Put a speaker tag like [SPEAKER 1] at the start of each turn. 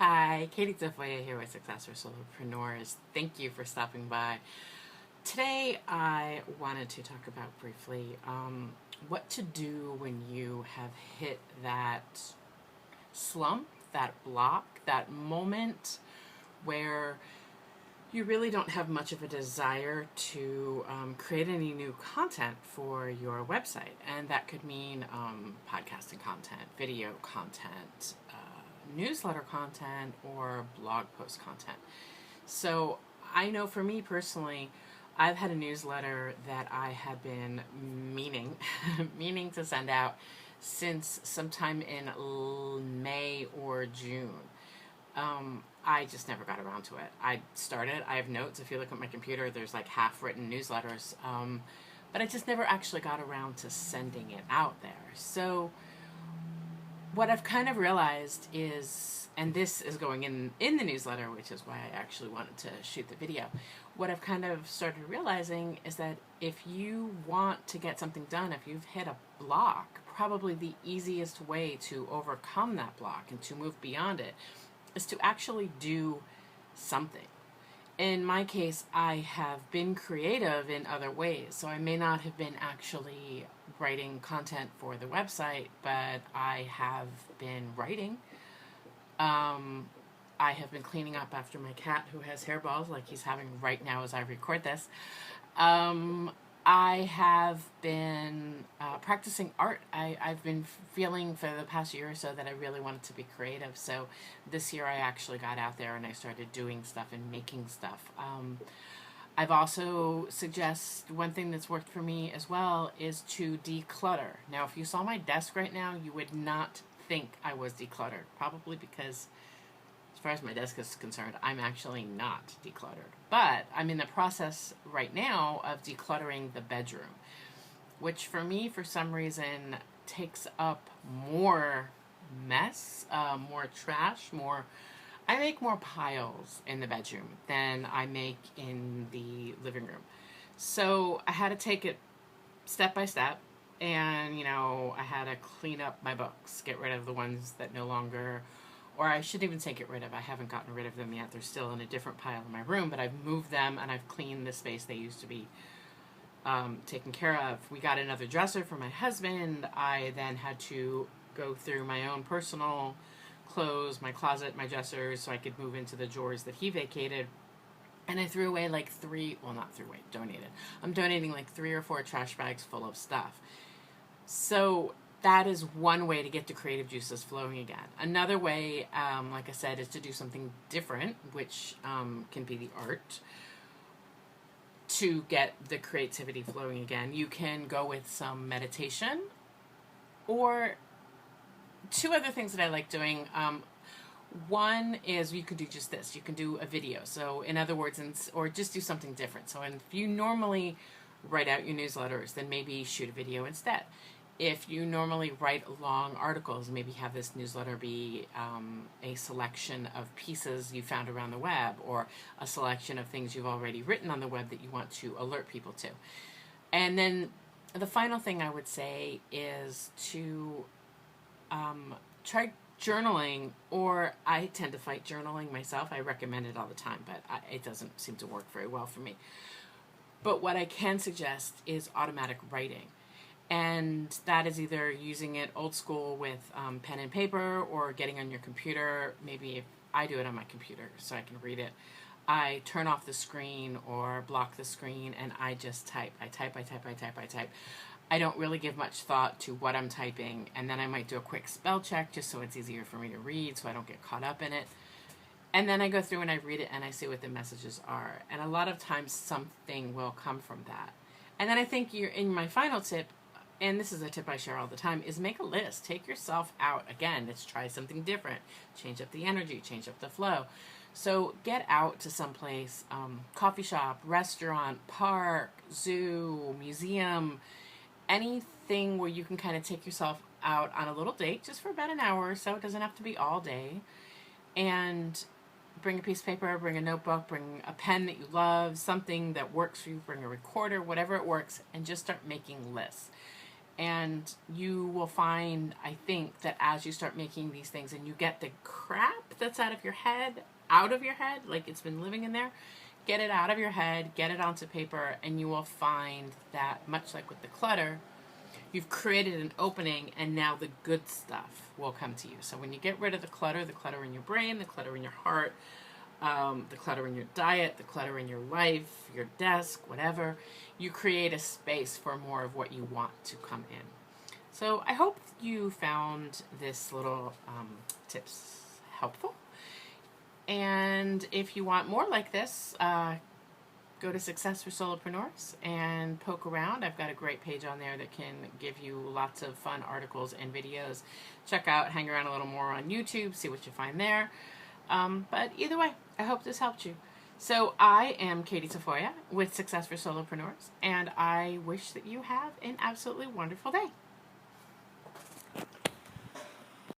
[SPEAKER 1] Hi, Katy Tafoya here with Success for Solopreneurs. Thank you for stopping by. Today I wanted to talk about briefly what to do when you have hit that slump, that block, that moment where you really don't have much of a desire to create any new content for your website. And that could mean podcasting content, video content, newsletter content, or blog post content. So I know for me personally, I've had a newsletter that I have been meaning to send out since sometime in May or June. I just never got around to it. I have notes. If you look at my computer, there's like half-written newsletters, but I just never actually got around to sending it out there. So what I've kind of realized is, and this is going in the newsletter, which is why I actually wanted to shoot the video. What I've kind of started realizing is that if you want to get something done, if you've hit a block, probably the easiest way to overcome that block and to move beyond it is to actually do something. In my case, I have been creative in other ways, so I may not have been actually writing content for the website, but I have been writing. I have been cleaning up after my cat who has hairballs like he's having right now as I record this. I have been practicing art. I've been feeling for the past year or so that I really wanted to be creative. So this year I actually got out there and I started doing stuff and making stuff. I've also one thing that's worked for me as well is to declutter. Now, if you saw my desk right now, you would not think I was decluttered. Probably because as far as my desk is concerned, I'm actually not decluttered. But I'm in the process right now of decluttering the bedroom, which for me, for some reason, takes up more mess, more trash, I make more piles in the bedroom than I make in the living room. So I had to take it step by step, and I had to clean up my books, get rid of the ones that no longer, or I shouldn't even say get rid of. I haven't gotten rid of them yet. They're still in a different pile in my room, but I've moved them and I've cleaned the space they used to be taken care of. We got another dresser for my husband. I then had to go through my own personal clothes, my closet, my dressers, so I could move into the drawers that he vacated. And I threw away donated. I'm donating like 3 or 4 trash bags full of stuff. So that is one way to get the creative juices flowing again. Another way, like I said, is to do something different, which can be the art, to get the creativity flowing again. You can go with some meditation, or 2 other things that I like doing. One is you could do just this. You can do a video. So in other words, or just do something different. So if you normally write out your newsletters, then maybe shoot a video instead. If you normally write long articles, maybe have this newsletter be a selection of pieces you found around the web, or a selection of things you've already written on the web that you want to alert people to. And then the final thing I would say is to try journaling, or I tend to fight journaling myself. I recommend it all the time, but it doesn't seem to work very well for me. But what I can suggest is automatic writing. And that is either using it old school with pen and paper, or getting on your computer. Maybe if I do it on my computer so I can read it, I turn off the screen or block the screen and I just type. I type. I don't really give much thought to what I'm typing, and then I might do a quick spell check just so it's easier for me to read, so I don't get caught up in it. And then I go through and I read it and I see what the messages are. And a lot of times something will come from that. And then I think my final tip, and this is a tip I share all the time, is make a list. Take yourself out. Again, let's try something different. Change up the energy, change up the flow. So get out to someplace, coffee shop, restaurant, park, zoo, museum, anything where you can kind of take yourself out on a little date just for about an hour or so. It doesn't have to be all day. And bring a piece of paper, bring a notebook, bring a pen that you love, something that works for you, bring a recorder, whatever it works, and just start making lists. And you will find, I think, that as you start making these things and you get the crap that's out of your head, like it's been living in there, get it out of your head, get it onto paper, and you will find that, much like with the clutter, you've created an opening, and now the good stuff will come to you. So when you get rid of the clutter in your brain, the clutter in your heart, the clutter in your diet, the clutter in your life, your desk, whatever, you create a space for more of what you want to come in. So I hope you found this little tips helpful. And if you want more like this, go to Success for Solopreneurs and poke around. I've got a great page on there that can give you lots of fun articles and videos. Check out, hang around a little more on YouTube, see what you find there. But either way, I hope this helped you. So I am Katy Tafoya with Success for Solopreneurs, and I wish that you have an absolutely wonderful day.